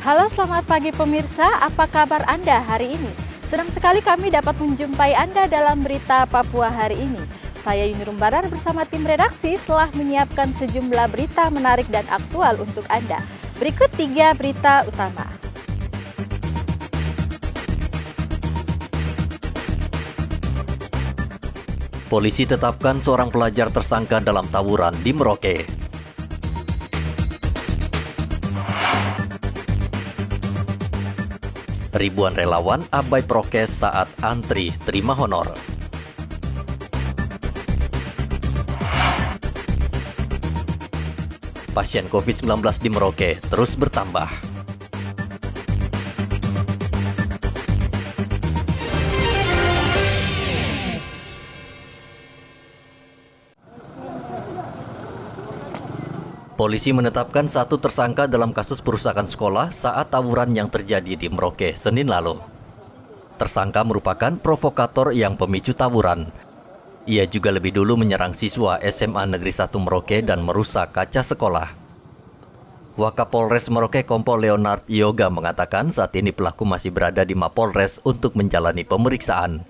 Halo, selamat pagi pemirsa. Apa kabar Anda hari ini? Senang sekali kami dapat menjumpai Anda dalam berita Papua hari ini. Saya Yuni Rumbaran bersama tim redaksi telah menyiapkan sejumlah berita menarik dan aktual untuk Anda. Berikut 3 berita utama. Polisi tetapkan seorang pelajar tersangka dalam tawuran di Merauke. Ribuan relawan abai prokes saat antri terima honor. Pasien COVID-19 di Merauke terus bertambah. Polisi menetapkan satu tersangka dalam kasus perusakan sekolah saat tawuran yang terjadi di Merauke Senin lalu. Tersangka merupakan provokator yang pemicu tawuran. Ia juga lebih dulu menyerang siswa SMA Negeri 1 Merauke dan merusak kaca sekolah. Wakapolres Merauke Kompol Leonard Yoga mengatakan saat ini pelaku masih berada di Mapolres untuk menjalani pemeriksaan.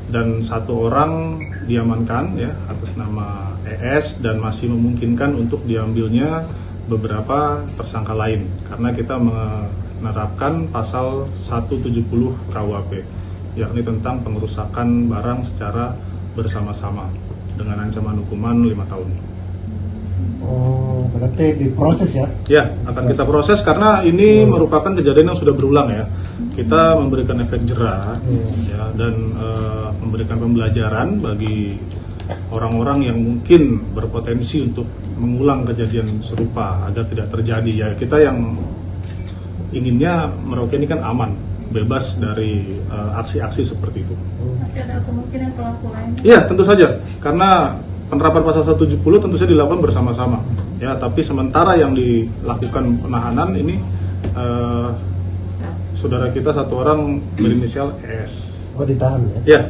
Dan satu orang diamankan ya atas nama ES dan masih memungkinkan untuk diambilnya beberapa tersangka lain karena kita menerapkan pasal 170 KUHP yakni tentang pengerusakan barang secara bersama-sama dengan ancaman hukuman 5 tahun. Oh, berarti diproses ya? Ya, akan kita proses karena ini merupakan kejadian yang sudah berulang ya. Kita memberikan efek jera ya, dan memberikan pembelajaran bagi orang-orang yang mungkin berpotensi untuk mengulang kejadian serupa agar tidak terjadi ya. Kita yang inginnya Merauke ini kan aman, bebas dari aksi-aksi seperti itu. Masih ada kemungkinan pelaku lain? Iya, tentu saja. Karena penerapan pasal 170 tentu saja dilakukan bersama-sama. Ya, tapi sementara yang dilakukan penahanan ini saudara kita satu orang berinisial ES. Oh, ditahan ya? Ya.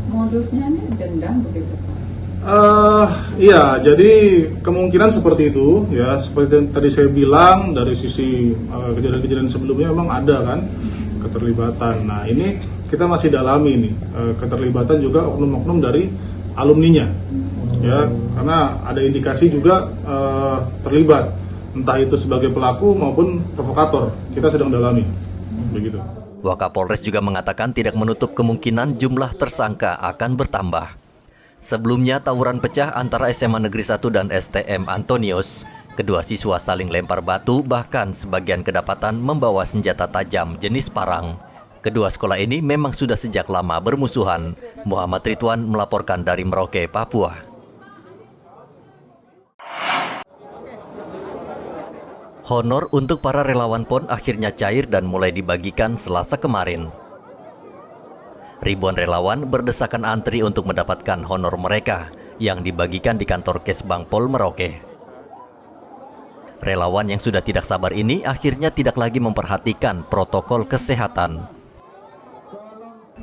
Modusnya ini dendam begitu Pak? Iya, jadi kemungkinan seperti itu ya. Seperti yang tadi saya bilang dari sisi kejadian-kejadian sebelumnya memang ada kan keterlibatan. Nah, ini kita masih dalami nih keterlibatan juga oknum-oknum dari alumninya. Ya, karena ada indikasi juga terlibat entah itu sebagai pelaku maupun provokator. Kita sedang dalami. Begitu. Wakapolres juga mengatakan tidak menutup kemungkinan jumlah tersangka akan bertambah. Sebelumnya tawuran pecah antara SMA Negeri 1 dan STM Antonius. Kedua siswa saling lempar batu, bahkan sebagian kedapatan membawa senjata tajam jenis parang. Kedua sekolah ini memang sudah sejak lama bermusuhan. Muhammad Ridwan melaporkan dari Merauke, Papua. Honor untuk para relawan PON akhirnya cair dan mulai dibagikan Selasa kemarin. Ribuan relawan berdesakan antri untuk mendapatkan honor mereka yang dibagikan di kantor Kesbang Pol Merauke. Relawan yang sudah tidak sabar ini akhirnya tidak lagi memperhatikan protokol kesehatan.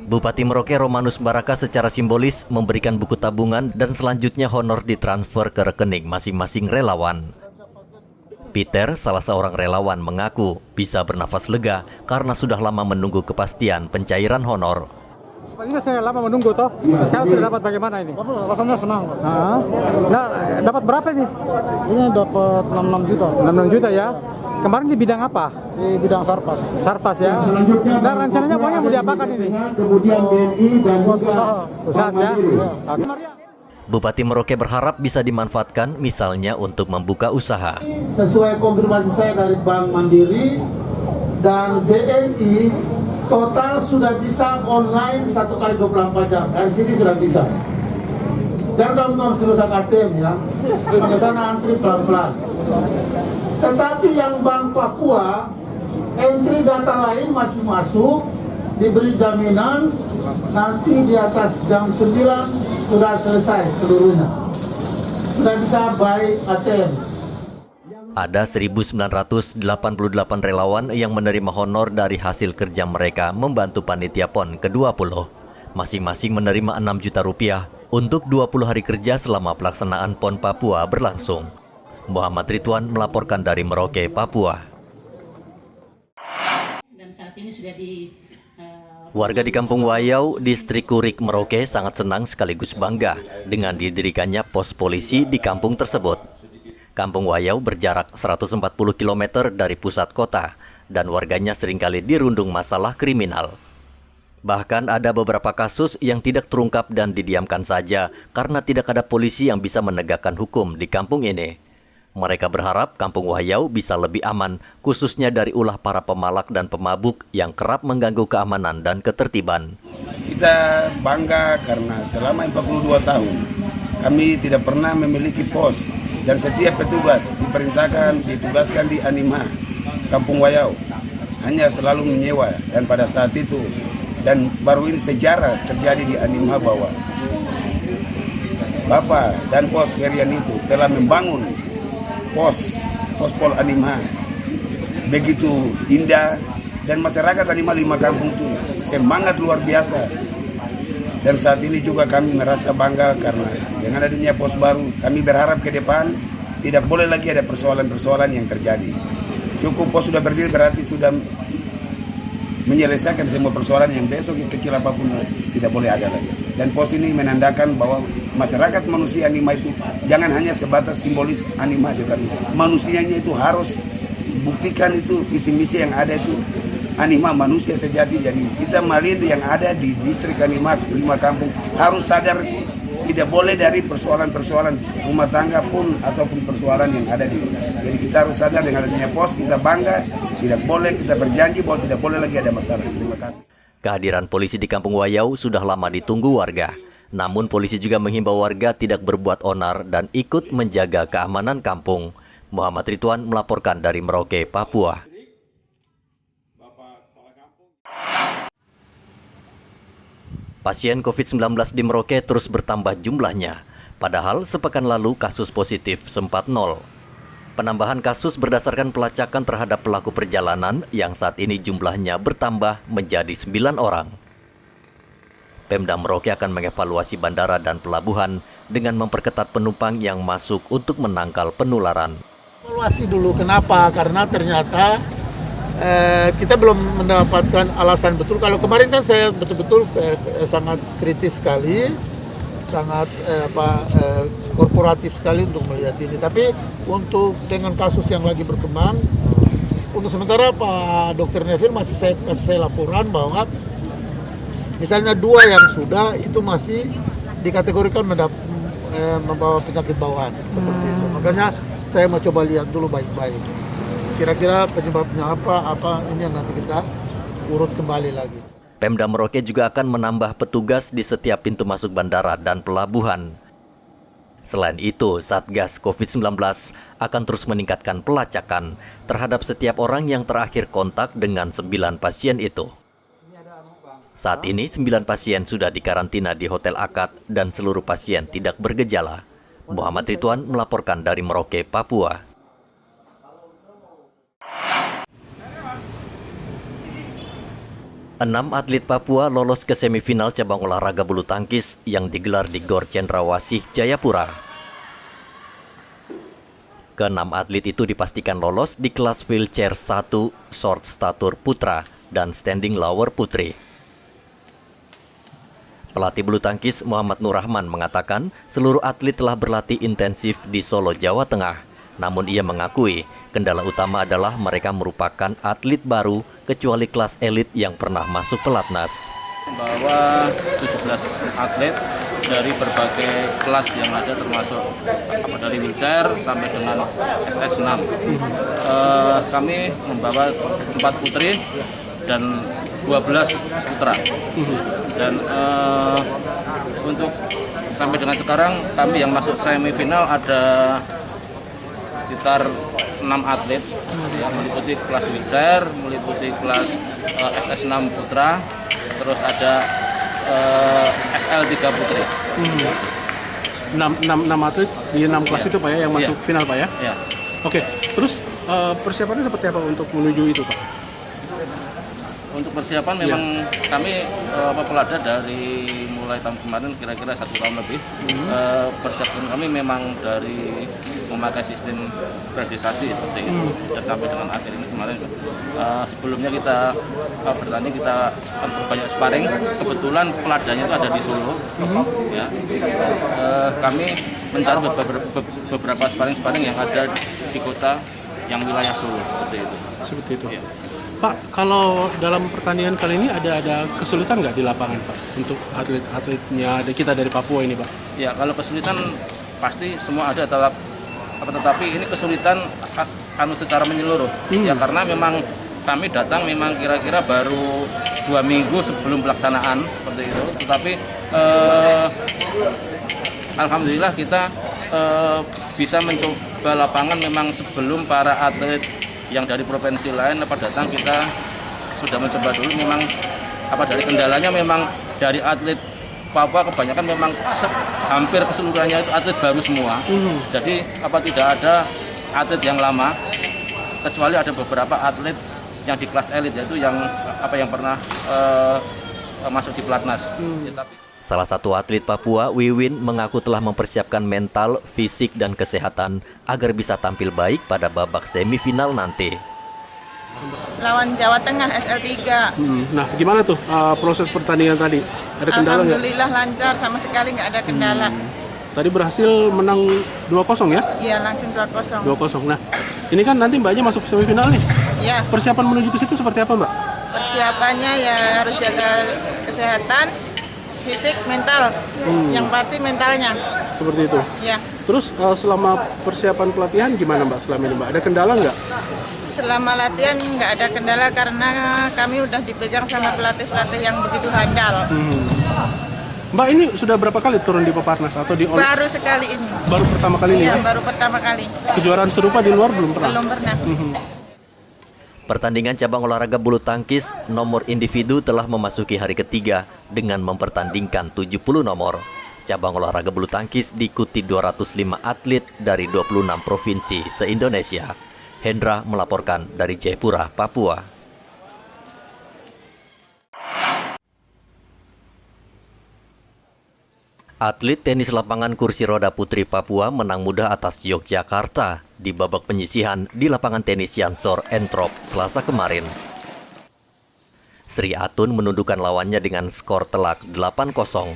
Bupati Merauke Romanus Baraka secara simbolis memberikan buku tabungan dan selanjutnya honor ditransfer ke rekening masing-masing relawan. Peter, salah seorang relawan, mengaku bisa bernafas lega karena sudah lama menunggu kepastian pencairan honor. Ini saya lama menunggu toh, sekarang sudah dapat bagaimana ini? Rasanya senang. Nah, dapat berapa ini? Ini dapat 66 juta. 66 juta ya. Kemarin di bidang apa? Di bidang Sarpas. Sarpas ya. Dan rencananya uangnya mau diapakan ini? Kemudian BNI dan usaha. Usaha ya. Bupati Merauke berharap bisa dimanfaatkan misalnya untuk membuka usaha. Sesuai konfirmasi saya dari Bank Mandiri dan BNI, total sudah bisa online 1 kali 24 jam. Dari sini sudah bisa. Dan kamu harus urusan ATM ya. Sampai sana antri pelan-pelan. Tetapi yang Bank Papua, entry data lain masih masuk, diberi jaminan nanti di atas jam 9 sudah selesai seluruhnya. Sudah bisa buy ATM. Ada 1.988 relawan yang menerima honor dari hasil kerja mereka membantu panitia PON ke-20. Masing-masing menerima 6 juta rupiah untuk 20 hari kerja selama pelaksanaan PON Papua berlangsung. Muhammad Ridwan melaporkan dari Merauke, Papua. saat ini sudah di Warga di Kampung Wayau, Distrik Kurik, Merauke sangat senang sekaligus bangga dengan didirikannya pos polisi di kampung tersebut. Kampung Wayau berjarak 140 km dari pusat kota dan warganya seringkali dirundung masalah kriminal. Bahkan ada beberapa kasus yang tidak terungkap dan didiamkan saja karena tidak ada polisi yang bisa menegakkan hukum di kampung ini. Mereka berharap Kampung Wayau bisa lebih aman, khususnya dari ulah para pemalak dan pemabuk yang kerap mengganggu keamanan dan ketertiban. Kita bangga karena selama 42 tahun kami tidak pernah memiliki pos dan setiap petugas ditugaskan di Anima Kampung Wayau hanya selalu menyewa, dan pada saat itu dan baru ini sejarah terjadi di Anima bahwa Bapak dan Pos Herian itu telah membangun Pol Anima begitu indah, dan masyarakat Anima 5 kampung itu semangat luar biasa. Dan saat ini juga kami merasa bangga karena dengan adanya pos baru, kami berharap ke depan tidak boleh lagi ada persoalan-persoalan yang terjadi. Cukup pos sudah berdiri berarti sudah menyelesaikan semua persoalan yang besok yang kecil apapun tidak boleh ada lagi. Dan pos ini menandakan bahwa masyarakat manusia Anima itu jangan hanya sebatas simbolis Anima, tetapi manusianya itu harus buktikan itu visi misi yang ada itu Anima manusia sejati. Jadi kita Malindi yang ada di distrik Anima 5 kampung harus sadar tidak boleh dari persoalan-persoalan rumah tangga pun ataupun persoalan yang ada di. Jadi kita harus sadar dengan adanya pos kita bangga, tidak boleh kita berjanji bahwa tidak boleh lagi ada masalah. Terima kasih. Kehadiran polisi di Kampung Wayau sudah lama ditunggu warga. Namun polisi juga menghimbau warga tidak berbuat onar dan ikut menjaga keamanan kampung. Muhammad Ridwan melaporkan dari Merauke, Papua. Pasien COVID-19 di Merauke terus bertambah jumlahnya. Padahal sepekan lalu kasus positif sempat nol. Penambahan kasus berdasarkan pelacakan terhadap pelaku perjalanan yang saat ini jumlahnya bertambah menjadi 9 orang. Pemda Merauke akan mengevaluasi bandara dan pelabuhan dengan memperketat penumpang yang masuk untuk menangkal penularan. Evaluasi dulu kenapa? Karena ternyata kita belum mendapatkan alasan betul. Kalau kemarin kan saya betul-betul sangat kritis sekali, sangat korporatif sekali untuk melihat ini. Tapi untuk dengan kasus yang lagi berkembang, untuk sementara Pak Dr. Neville masih kasih saya laporan bahwa misalnya 2 yang sudah itu masih dikategorikan membawa penyakit bawaan seperti itu. Makanya saya mau coba lihat dulu baik-baik. Kira-kira penyebabnya apa ini yang nanti kita urut kembali lagi. Pemda Merauke juga akan menambah petugas di setiap pintu masuk bandara dan pelabuhan. Selain itu, Satgas COVID-19 akan terus meningkatkan pelacakan terhadap setiap orang yang terakhir kontak dengan 9 pasien itu. Saat ini 9 pasien sudah dikarantina di Hotel Akad dan seluruh pasien tidak bergejala. Muhammad Ridwan melaporkan dari Merauke, Papua. Enam atlet Papua lolos ke semifinal cabang olahraga bulu tangkis yang digelar di Gor Cendrawasih, Jayapura. Ke-6 atlet itu dipastikan lolos di kelas wheelchair 1, short statur putra, dan standing lower putri. Pelatih bulu tangkis Muhammad Nur Rahman mengatakan seluruh atlet telah berlatih intensif di Solo, Jawa Tengah. Namun ia mengakui kendala utama adalah mereka merupakan atlet baru kecuali kelas elit yang pernah masuk pelatnas. Bahwa 17 atlet dari berbagai kelas yang ada termasuk dari wheelchair sampai dengan SS6. Kami membawa 4 putri dan 12 putra. Dan untuk sampai dengan sekarang kami yang masuk semifinal ada sekitar 6 atlet yang meliputi kelas wheelchair, meliputi kelas SS6 putra, terus ada SL3 putri. 6 atlet di 6 kelas itu Pak ya yang masuk final Pak ya? Iya. Oke, terus persiapannya seperti apa untuk menuju itu Pak? Untuk persiapan memang kami pelada dari mulai mulai tahun kemarin kira-kira 1 tahun lebih. Persiapan kami memang dari memakai sistem priorisasi seperti itu dan sampai dengan akhir ini kemarin. Sebelumnya kita bertanding, kita banyak sparring. Kebetulan peladanya itu ada di Solo. Ya. Kami mencari beberapa sparring yang ada di kota yang wilayah Solo seperti itu. Seperti itu. Ya. Pak, kalau dalam pertandingan kali ini ada kesulitan nggak di lapangan, Pak, untuk atlet-atletnya kita dari Papua ini, Pak? Ya, kalau kesulitan pasti semua ada, tetapi ini kesulitan secara menyeluruh. Ya, karena memang kami datang memang kira-kira baru 2 minggu sebelum pelaksanaan seperti itu. Tetapi alhamdulillah kita bisa mencoba lapangan memang sebelum para atlet yang dari provinsi lain datang. Kita sudah mencoba dulu. Memang dari kendalanya memang dari atlet Papua kebanyakan memang hampir keseluruhannya itu atlet baru semua. Jadi tidak ada atlet yang lama, kecuali ada beberapa atlet yang di kelas elit, yaitu yang pernah masuk di pelatnas. Salah satu atlet Papua, Wiwin, mengaku telah mempersiapkan mental, fisik, dan kesehatan agar bisa tampil baik pada babak semifinal nanti. Lawan Jawa Tengah SL3. Nah, gimana tuh proses pertandingan tadi? Ada kendala nggak? Alhamdulillah lancar, sama sekali nggak ada kendala. Tadi berhasil menang 2-0 ya? Iya, langsung 2-0. 2-0. Nah, ini kan nanti Mbaknya masuk semifinal nih. Iya. Persiapan menuju ke situ seperti apa, Mbak? Persiapannya ya harus jaga kesehatan, fisik, mental. Yang pasti mentalnya. Seperti itu? Ya. Terus selama persiapan pelatihan gimana, Mbak, selama ini, Mbak? Ada kendala nggak? Selama latihan nggak ada kendala karena kami udah dipegang sama pelatih-pelatih yang begitu handal. Mbak, ini sudah berapa kali turun di Peparnas atau di Baru sekali ini. Baru pertama kali ini ya? ya? Baru pertama kali. Kejuaraan serupa di luar belum pernah? Belum pernah. Pertandingan cabang olahraga bulu tangkis nomor individu telah memasuki hari ketiga dengan mempertandingkan 70 nomor. Cabang olahraga bulu tangkis diikuti 205 atlet dari 26 provinsi se-Indonesia. Hendra melaporkan dari Jayapura, Papua. Atlet tenis lapangan kursi roda putri Papua menang mudah atas Yogyakarta di babak penyisihan di lapangan tenis Yansor Entrop Selasa kemarin. Sri Atun menundukkan lawannya dengan skor telak 8-0.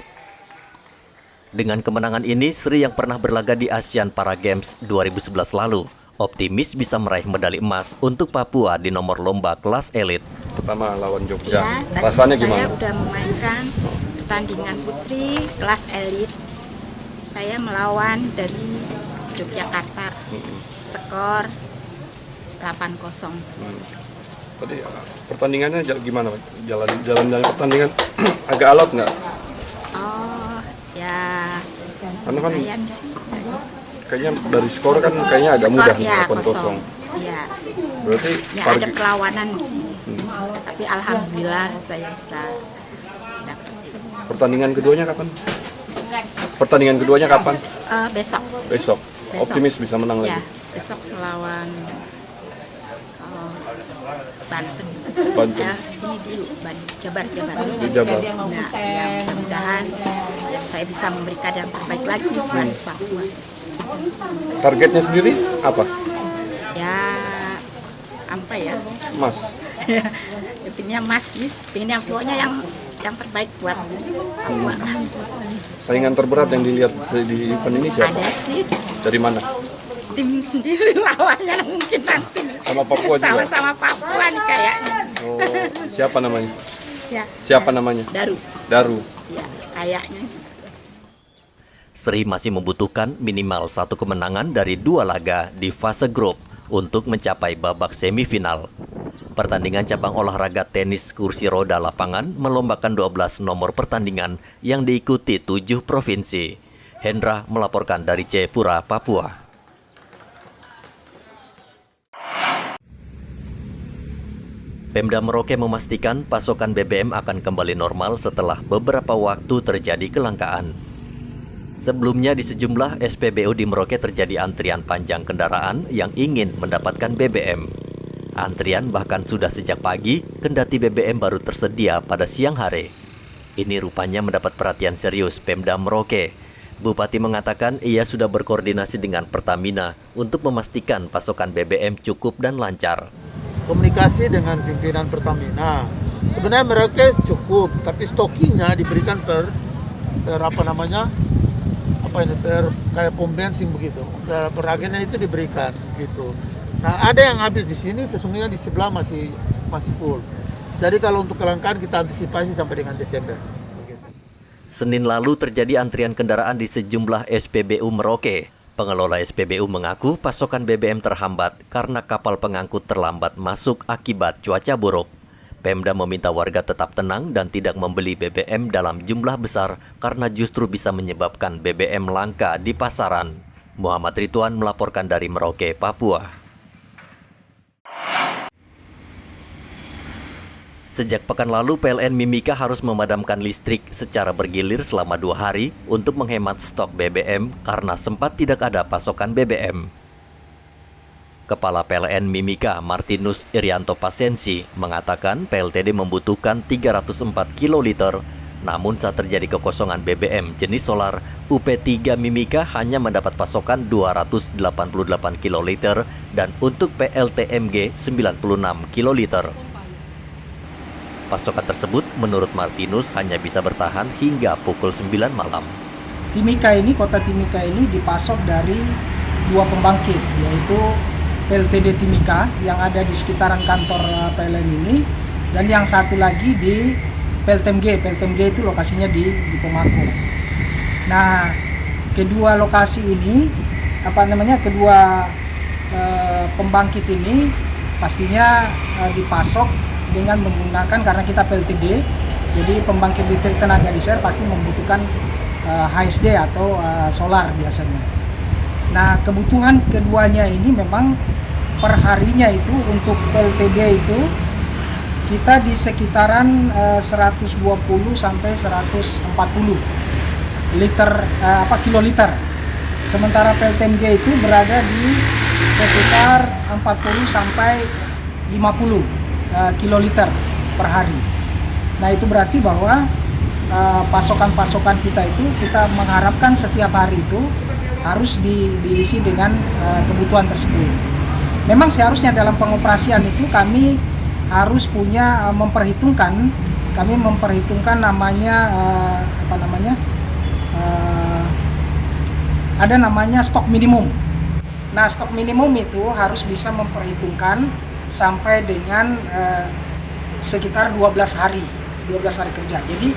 Dengan kemenangan ini, Sri yang pernah berlaga di Asian Para Games 2011 lalu optimis bisa meraih medali emas untuk Papua di nomor lomba kelas elit. Pertama lawan Jogja, rasanya gimana? Saya udah memainkan pertandingan putri kelas elit. Saya melawan dari Yogyakarta, skor 8-0. Tadi pertandingannya gimana? Jalan pertandingan agak alot nggak? Oh ya, karena kan sih. Kayaknya dari skor kan kayaknya agak mudah, ya, 8-0. Iya. Berarti ya ada perlawanan sih. Tapi alhamdulillah saya bisa dapat. Pertandingan keduanya kapan? Pertandingan keduanya kapan? Besok. Besok. Optimis bisa menang lagi. Ya, besok melawan Banten. Ya, ini dulu Jabar. Di Jabar. Nah, ya, mudah-mudahan saya bisa memberikan yang terbaik lagi buat Papua. Targetnya sendiri apa? Ya, apa ya? Mas. Pinginnya emas sih. Pinginnya pokoknya yang terbaik buat Papua. Saingan terberat yang dilihat di event ini siapa? Ada sih. Dari mana? Tim sendiri lawannya mungkin nanti. Sama Papua juga? Sama-sama Papua nih kayaknya. Oh, siapa namanya? Ya. Siapa namanya? Daru. Ya, kayaknya. Sri masih membutuhkan minimal 1 kemenangan dari 2 laga di fase grup untuk mencapai babak semifinal. Pertandingan cabang olahraga tenis kursi roda lapangan melombakan 12 nomor pertandingan yang diikuti 7 provinsi. Hendra melaporkan dari Jayapura, Papua. Pemda Merauke memastikan pasokan BBM akan kembali normal setelah beberapa waktu terjadi kelangkaan. Sebelumnya di sejumlah SPBU di Merauke terjadi antrian panjang kendaraan yang ingin mendapatkan BBM. Antrian bahkan sudah sejak pagi, kendati BBM baru tersedia pada siang hari. Ini rupanya mendapat perhatian serius Pemda Merauke. Bupati mengatakan ia sudah berkoordinasi dengan Pertamina untuk memastikan pasokan BBM cukup dan lancar. Komunikasi dengan pimpinan Pertamina. Sebenarnya Merauke cukup, tapi stokingnya diberikan per kayak pom bensin begitu. Per agennya itu diberikan gitu. Nah, ada yang habis di sini, sesungguhnya di sebelah masih full. Jadi kalau untuk kelangkaan kita antisipasi sampai dengan Desember. Senin lalu terjadi antrian kendaraan di sejumlah SPBU Merauke. Pengelola SPBU mengaku pasokan BBM terhambat karena kapal pengangkut terlambat masuk akibat cuaca buruk. Pemda meminta warga tetap tenang dan tidak membeli BBM dalam jumlah besar karena justru bisa menyebabkan BBM langka di pasaran. Muhammad Ridwan melaporkan dari Merauke, Papua. Sejak pekan lalu, PLN Mimika harus memadamkan listrik secara bergilir selama 2 hari untuk menghemat stok BBM karena sempat tidak ada pasokan BBM. Kepala PLN Mimika, Martinus Irianto Pasensi, mengatakan PLTD membutuhkan 304 kiloliter, namun saat terjadi kekosongan BBM jenis solar, UP3 Mimika hanya mendapat pasokan 288 kiloliter dan untuk PLTMG 96 kiloliter. Pasokan tersebut menurut Martinus hanya bisa bertahan hingga pukul 9 malam. Kota Timika ini dipasok dari 2 pembangkit, yaitu PLTD Timika yang ada di sekitaran kantor PLN ini, dan yang satu lagi di PLTMG. PLTMG itu lokasinya di Pemako. Nah, kedua lokasi ini, kedua pembangkit ini pastinya dipasok dengan menggunakan, karena kita PLTD, jadi pembangkit listrik tenaga diesel pasti membutuhkan HSD atau solar biasanya. Nah, kebutuhan keduanya ini memang perharinya itu untuk PLTD itu kita di sekitaran 120 sampai 140 kiloliter. Sementara PLTMG itu berada di sekitar 40 sampai 50 kiloliter per hari. Nah, itu berarti bahwa pasokan-pasokan kita itu kita mengharapkan setiap hari itu harus diisi dengan kebutuhan tersebut. Memang seharusnya dalam pengoperasian itu kami harus punya memperhitungkan namanya ada namanya stok minimum. Nah, stok minimum itu harus bisa memperhitungkan sampai dengan sekitar 12 hari kerja. Jadi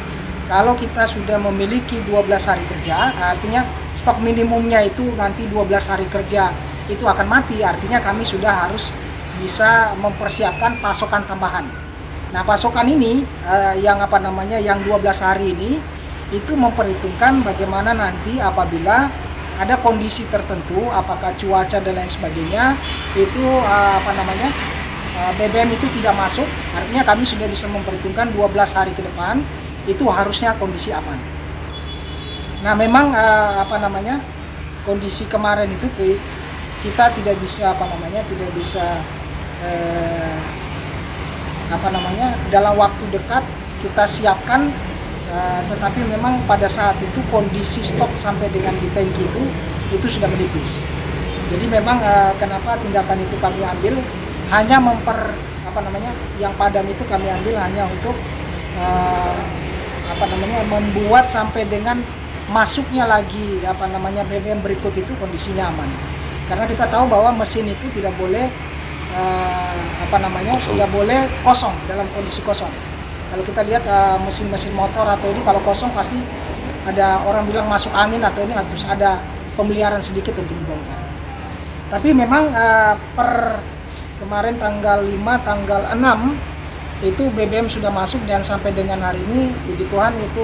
kalau kita sudah memiliki 12 hari kerja, artinya stok minimumnya itu nanti 12 hari kerja itu akan mati, artinya kami sudah harus bisa mempersiapkan pasokan tambahan. Nah, pasokan ini yang 12 hari ini itu memperhitungkan bagaimana nanti apabila ada kondisi tertentu, apakah cuaca dan lain sebagainya, itu BBM itu tidak masuk, artinya kami sudah bisa memperhitungkan 12 hari ke depan itu harusnya kondisi aman. Nah, memang kondisi kemarin itu kita tidak bisa dalam waktu dekat kita siapkan, tetapi memang pada saat itu kondisi stok sampai dengan di tangki itu sudah menipis. Jadi memang kenapa tindakan itu kami ambil hanya yang padam itu kami ambil hanya untuk membuat sampai dengan masuknya lagi BBM berikut itu kondisinya aman. Karena kita tahu bahwa mesin itu tidak boleh tidak boleh kosong, dalam kondisi kosong. Kalau kita lihat mesin-mesin motor atau ini kalau kosong pasti ada orang bilang masuk angin atau ini harus ada pemeliharaan sedikit untuk dibongkar. Tapi memang per kemarin tanggal 5, tanggal 6 itu BBM sudah masuk dan sampai dengan hari ini puji Tuhan itu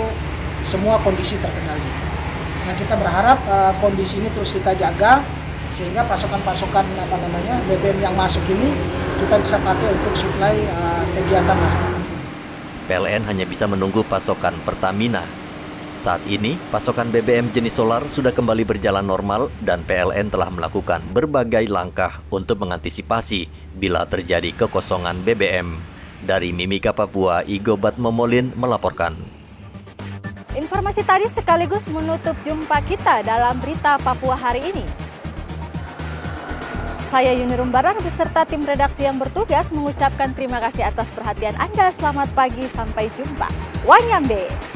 semua kondisi terkendali. Nah, kita berharap kondisi ini terus kita jaga sehingga pasokan-pasokan BBM yang masuk ini kita bisa pakai untuk suplai kegiatan masyarakat. PLN hanya bisa menunggu pasokan Pertamina. Saat ini, pasokan BBM jenis solar sudah kembali berjalan normal dan PLN telah melakukan berbagai langkah untuk mengantisipasi bila terjadi kekosongan BBM. Dari Mimika, Papua, Igobat Momolin melaporkan. Informasi tadi sekaligus menutup jumpa kita dalam berita Papua hari ini. Saya Yuni Rumbaran beserta tim redaksi yang bertugas mengucapkan terima kasih atas perhatian Anda. Selamat pagi, sampai jumpa. Wanyambe.